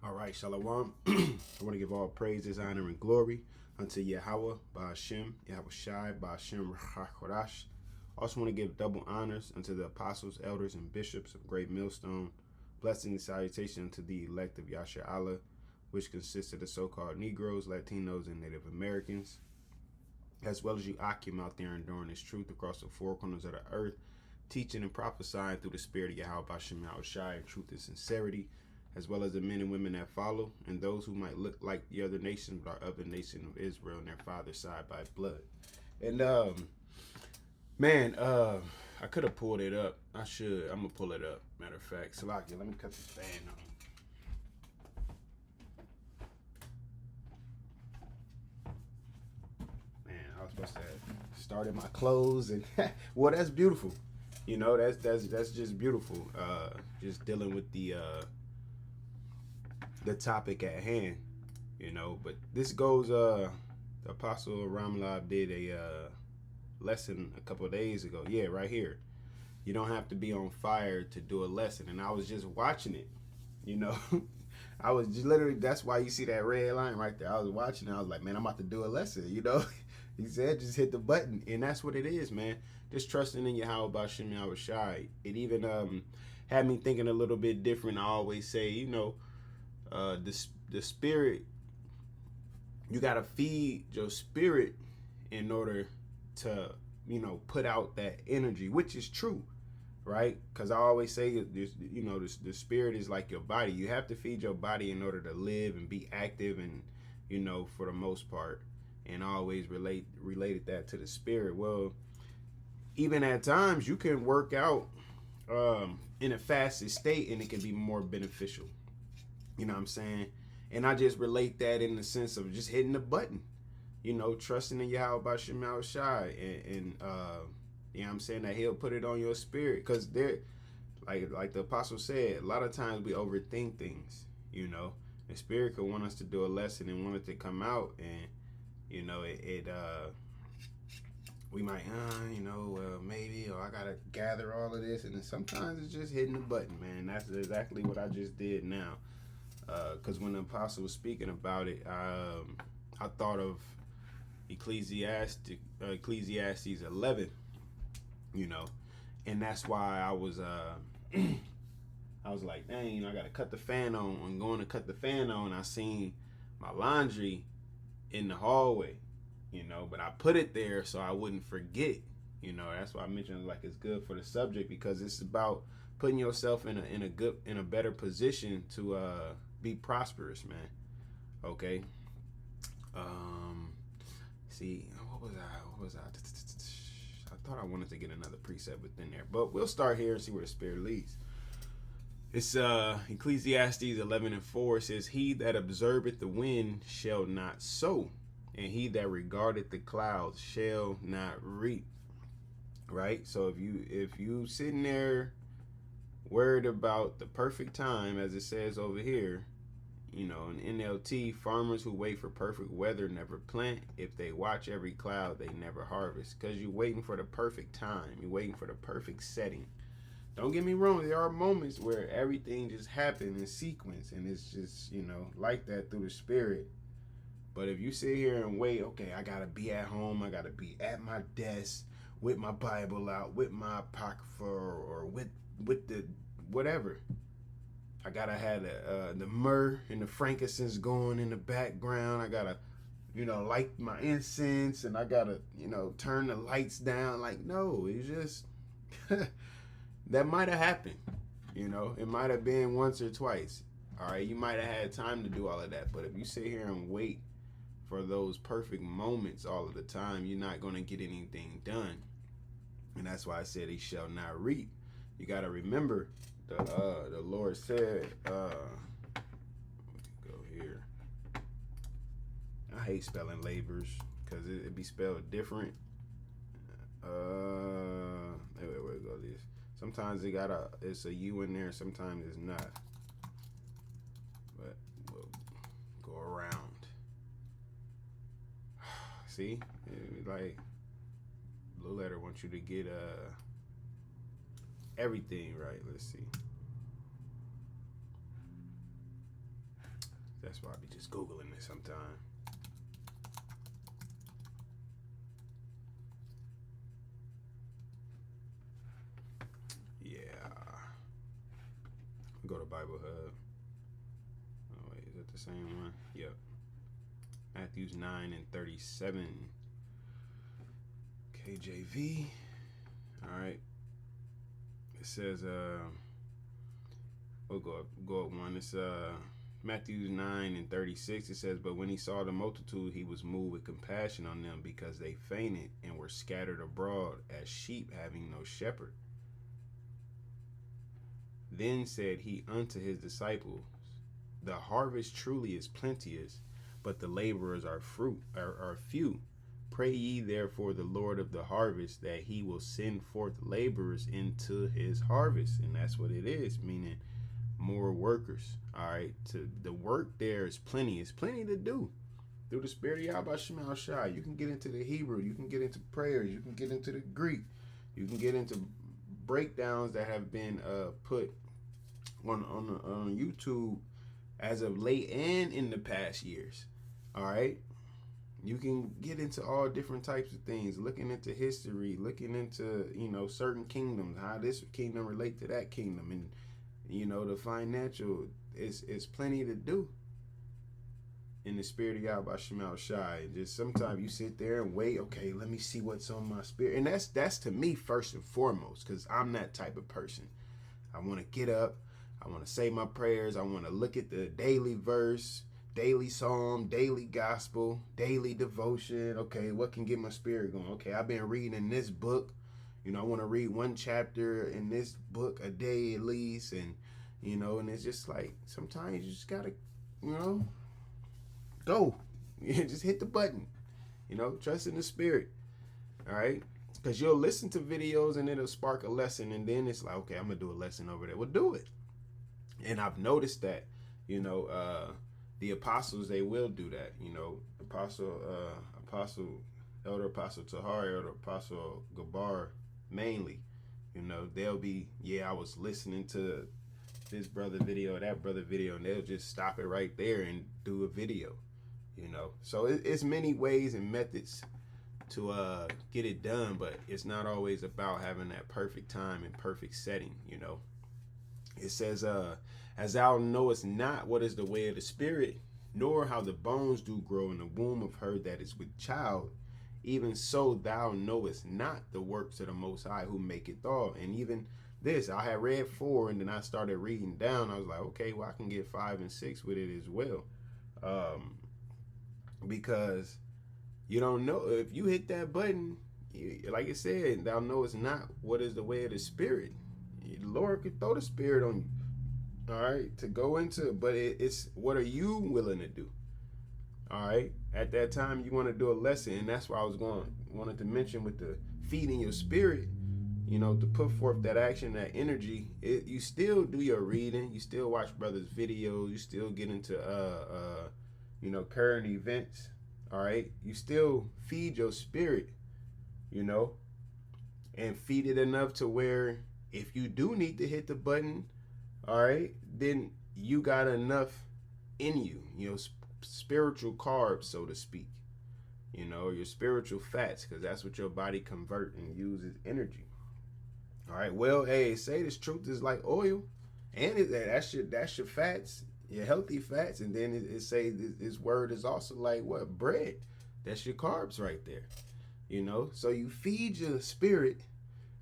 All right, Shalom. I want to give all praises, honor, and glory unto YAHWAH, BAHASHAM, YAHWASHI, BAHASHAM, QADASH. Also want to give double honors unto the apostles, elders, and bishops of Great Millstone. Blessing and salutation unto the elect of Yasha, which consists of the so-called Negroes, Latinos, and Native Americans, as well as you Akim out there enduring this truth across the four corners of the earth, teaching and prophesying through the spirit of Yahweh, Bashem, YAHWASHI, in truth and sincerity, as well as the men and women that follow, and those who might look like the other nations, but are of the nation of Israel and their father's side by blood. And man, I could have pulled it up. I should. I'm gonna pull it up. Matter of fact, Salakia, let me cut this fan on. Man, I was supposed to have started my clothes, and well, that's beautiful. You know, that's just beautiful. Just dealing with the topic at hand, you know. But this goes, the Apostle Ramlab did a lesson a couple of days ago. Yeah, right here. You don't have to be on fire to do a lesson. And I was just watching it, you know. I was just literally, that's why you see that red line right there. I was watching it. I was like, man, I'm about to do a lesson, you know. He said, just hit the button. And that's what it is, man. Just trusting in Yahweh, Bashem, YAHWASHI. It even had me thinking a little bit different. I always say, you know, the spirit, you got to feed your spirit in order to, you know, put out that energy, which is true, right? Because I always say this, you know, the spirit is like your body. You have to feed your body in order to live and be active, and, you know, for the most part. And I always related that to the spirit. Well, even at times you can work out in a fasted state, and it can be more beneficial. You know what I'm saying? And I just relate that in the sense of just hitting the button, you know, trusting in Yahweh, Bashem, YAHWASHI, and you know what I'm saying, that he'll put it on your spirit. Because they're, like the apostle said, a lot of times we overthink things, you know. The spirit could want us to do a lesson and want it to come out, and, you know, we might, you know, maybe, or I got to gather all of this. And then sometimes it's just hitting the button, man. That's exactly what I just did now. Because when the apostle was speaking about it, I thought of Ecclesiastes 11, you know, and that's why I was like, dang, you know, I got to cut the fan on. I'm going to cut the fan on. I seen my laundry in the hallway, you know, but I put it there so I wouldn't forget, you know. That's why I mentioned, like, it's good for the subject, because it's about putting yourself in a better position to be prosperous, man. Okay. See, what was I? I thought I wanted to get another precept within there, but we'll start here and see where the spirit leads. It's Ecclesiastes 11:4. It says, "He that observeth the wind shall not sow, and he that regardeth the clouds shall not reap." Right? So if you sitting there worried about the perfect time, as it says over here, you know, in NLT, farmers who wait for perfect weather never plant. If they watch every cloud, they never harvest. Because you're waiting for the perfect time. You're waiting for the perfect setting. Don't get me wrong. There are moments where everything just happens in sequence, and it's just, you know, like that through the spirit. But if you sit here and wait, okay, I got to be at home. I got to be at my desk with my Bible out, with my apocrypha, or with the whatever. I gotta have the myrrh and the frankincense going in the background. I gotta, you know, light my incense, and I gotta, you know, turn the lights down. Like, no, it's just that might have happened. You know, it might have been once or twice. All right, you might have had time to do all of that. But if you sit here and wait for those perfect moments all of the time, you're not gonna get anything done. And that's why I said he shall not reap. You gotta remember, the Lord said, go here. I hate spelling labors because it be spelled different. Where go this? Sometimes it's a U in there, sometimes it's not. But we'll go around. See, like Blue Letter wants you to get everything right. Let's see. That's why I be just Googling it sometime. Yeah. Go to Bible Hub. Oh wait, is that the same one? Yep. Matthew 9:37. KJV. All right. It says, we'll go up one. It's Matthew 9:36. It says, but when he saw the multitude, he was moved with compassion on them, because they fainted and were scattered abroad as sheep having no shepherd. Then said he unto his disciples, the harvest truly is plenteous, but the laborers are few. Pray ye therefore the Lord of the harvest, that he will send forth laborers into his harvest. And that's what it is, meaning more workers. All right, to the work there is plenty. It's plenty to do through the spirit of YAHWASHI. You can get into the Hebrew, you can get into prayers, you can get into the Greek, you can get into breakdowns that have been put on YouTube as of late and in the past years. All right, you can get into all different types of things, looking into history, looking into, you know, certain kingdoms, how this kingdom relate to that kingdom, and, you know, the financial. It's plenty to do in the spirit of YAHWASHI. Just sometimes you sit there and wait. Okay, let me see what's on my spirit, and that's to me first and foremost, because I'm that type of person. I want to get up, I want to say my prayers, I want to look at the daily verse, daily psalm, daily gospel, daily devotion. Okay, what can get my spirit going? Okay, I've been reading in this book. You know, I want to read one chapter in this book a day at least, and, you know, and it's just like sometimes you just gotta, you know, go. Just hit the button. You know, trust in the spirit. All right, because you'll listen to videos and it'll spark a lesson, and then it's like, okay, I'm gonna do a lesson over there. Well, do it. And I've noticed that, you know, the apostles, they will do that. You know, Elder Apostle Tahar, Elder Apostle Gabar, mainly, you know, they'll be, yeah, I was listening to this brother video, that brother video, and they'll just stop it right there and do a video, you know. So it's many ways and methods to get it done, but it's not always about having that perfect time and perfect setting, you know. It says, as thou knowest not what is the way of the spirit, nor how the bones do grow in the womb of her that is with child, even so thou knowest not the works of the Most High, who maketh all. And even this, I had read 4, and then I started reading down. I was like, okay, well, I can get 5 and 6 with it as well. Because you don't know, if you hit that button, like I said, thou knowest not what is the way of the spirit. The Lord could throw the spirit on you, all right, to go into, but it's what are you willing to do? All right, at that time you want to do a lesson, and that's why I wanted to mention with the feeding your spirit, you know, to put forth that action, that energy. You still do your reading, you still watch brothers' videos, you still get into you know, current events. All right, you still feed your spirit, you know, and feed it enough to where if you do need to hit the button, all right, then you got enough in you, you know, spiritual carbs, so to speak, you know, your spiritual fats, because that's what your body convert and uses energy. All right, well, hey, say this truth is like oil, and that's your fats, your healthy fats, and then it say this word is also like what? Bread. That's your carbs right there, you know. So you feed your spirit,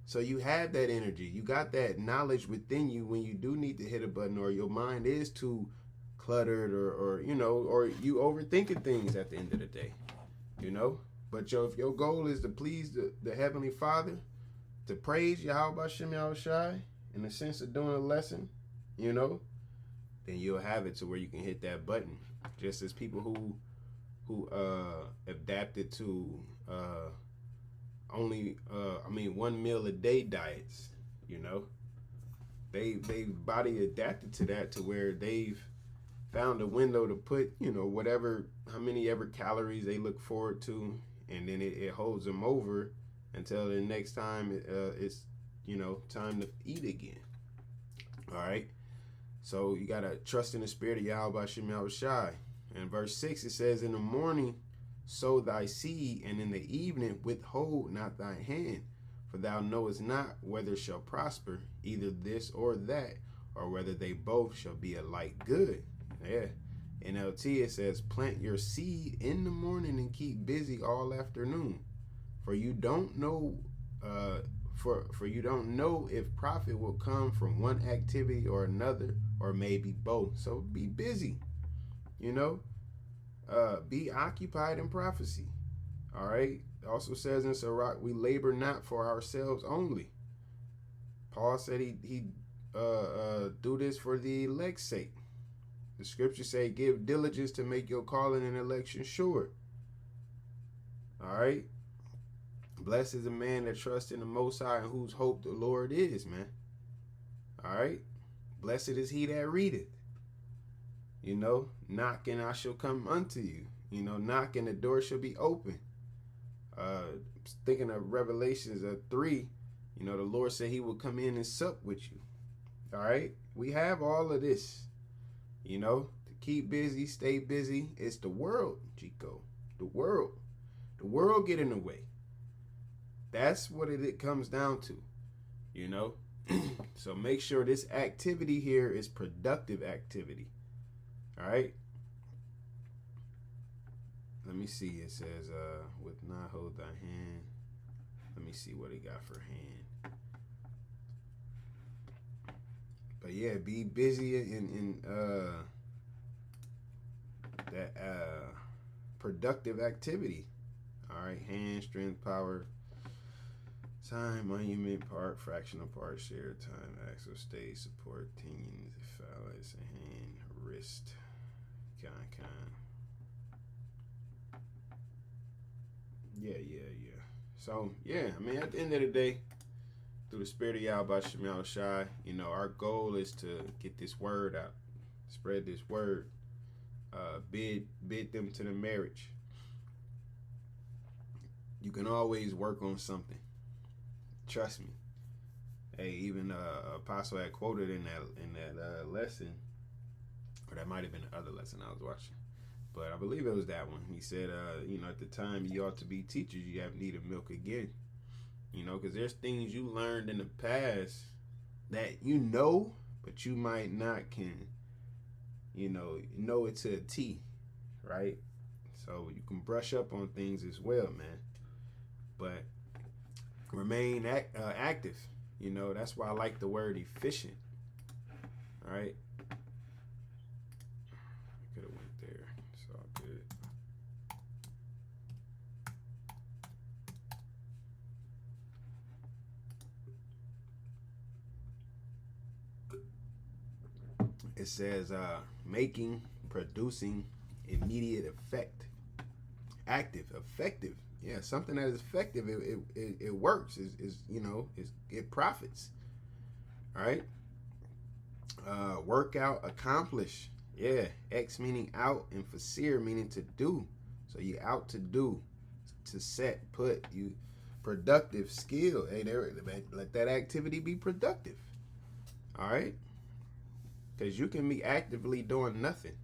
so you have that energy, you got that knowledge within you when you do need to hit a button, or your mind is too cluttered, or you know, or you overthinking things at the end of the day, you know. But if your goal is to please the Heavenly Father, to praise YAHWASHI in the sense of doing a lesson, you know, then you'll have it to where you can hit that button. Just as people who adapted to only 1 meal a day diets, you know, they body adapted to that, to where they've found a window to put, you know, how many ever calories they look forward to, and then it holds them over until the next time it's, you know, time to eat again. All right. So you gotta trust in the spirit of YAHWASHI. And verse 6 it says, in the morning sow thy seed, and in the evening withhold not thy hand, for thou knowest not whether shall prosper, either this or that, or whether they both shall be alike good. Yeah. NLT it says, plant your seed in the morning and keep busy all afternoon, for you don't know for you don't know if profit will come from one activity or another, or maybe both. So be busy, you know, be occupied in prophecy. All right. It also says in Sirach, we labor not for ourselves only. Paul said he do this for the elect's sake. The scriptures say, give diligence to make your calling and election sure. All right. Blessed is the man that trusts in the Most High and whose hope the Lord is, man. All right. Blessed is he that readeth. You know, knock and I shall come unto you. You know, knock and the door shall be open. Thinking of Revelations 3, you know, the Lord said he will come in and sup with you. All right. We have all of this, you know, to keep busy, stay busy. It's the world, Chico. The world. The world get in the way. That's what it comes down to, you know. So make sure this activity here is productive activity. All right. Let me see. It says, with not hold thy hand. Let me see what it got for hand. But yeah, be busy in that productive activity. All right. Hand, strength, power, time, monument, part, fractional part, share, time, axle, stage, support, teams, phallus, hand, wrist, kind. Yeah. So, yeah, I mean, at the end of the day, through the spirit of YAHWASHI, you know, our goal is to get this word out, spread this word, bid them to the marriage. You can always work on something. Trust me. Hey, even Apostle had quoted in that lesson, or that might have been the other lesson I was watching, but I believe it was that one. He said, you know, at the time you ought to be teachers, you have need of milk again. You know, because there's things you learned in the past that you know, but you might not can, you know it to a T, right? So you can brush up on things as well, man. But remain active. You know, that's why I like the word efficient. All right. Could have went there. It's all good. It says making, producing, immediate effect, active, effective. Yeah, something that is effective. It works. Is you know, it profits. All right. Workout, accomplish. Yeah. X meaning out, and facere meaning to do. So you out to do, to set, put. You productive, skill. Hey, there. Let that activity be productive. All right. Because you can be actively doing nothing.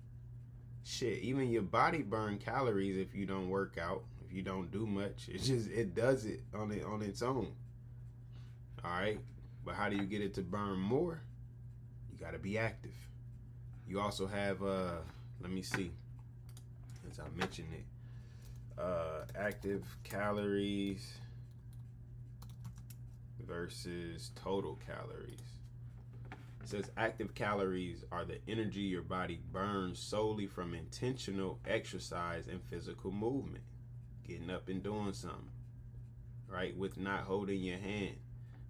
Shit, even your body burn calories if you don't work out, if you don't do much. It does it on its own. All right. But how do you get it to burn more? You got to be active. You also have, let me see, as I mentioned it, active calories versus total calories. It says active calories are the energy your body burns solely from intentional exercise and physical movement. Getting up and doing something, right? With not holding your hand.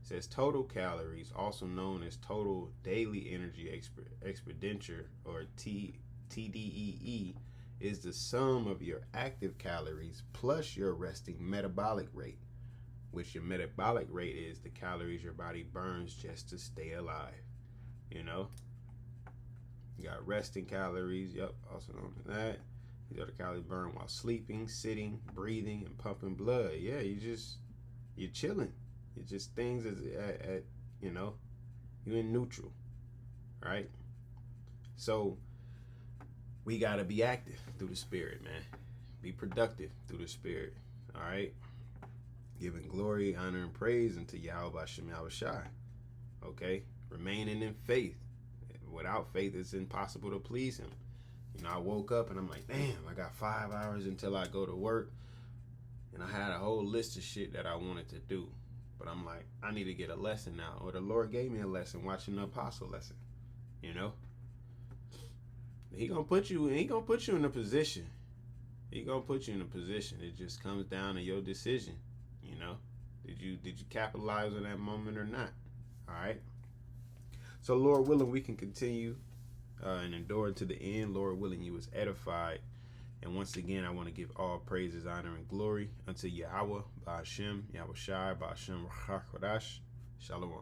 It says total calories, also known as total daily energy expenditure, or TDEE, is the sum of your active calories plus your resting metabolic rate, which your metabolic rate is the calories your body burns just to stay alive. You know, you got resting calories. Yep, also known as that. These are the calories burned while sleeping, sitting, breathing, and pumping blood. Yeah, you're chilling. It's just things at you know, you're in neutral, right? So we gotta be active through the Spirit, man. Be productive through the Spirit. All right. Giving glory, honor, and praise unto YAHWASHI, YAHWASHI. Okay. Remaining in faith. Without faith, it's impossible to please Him. You know, I woke up and I'm like, damn, I got 5 hours until I go to work. And I had a whole list of shit that I wanted to do. But I'm like, I need to get a lesson now. Or the Lord gave me a lesson watching the apostle lesson. You know? He gonna put you in a position. He gonna put you in a position. It just comes down to your decision. You know? Did you capitalize on that moment or not? Alright? So Lord willing, we can continue and endure to the end. Lord willing, you was edified. And once again, I want to give all praises, honor, and glory unto Yahawah, BAHASHAM, YAHWASHI, BAHASHAM, QADASH. Shalom.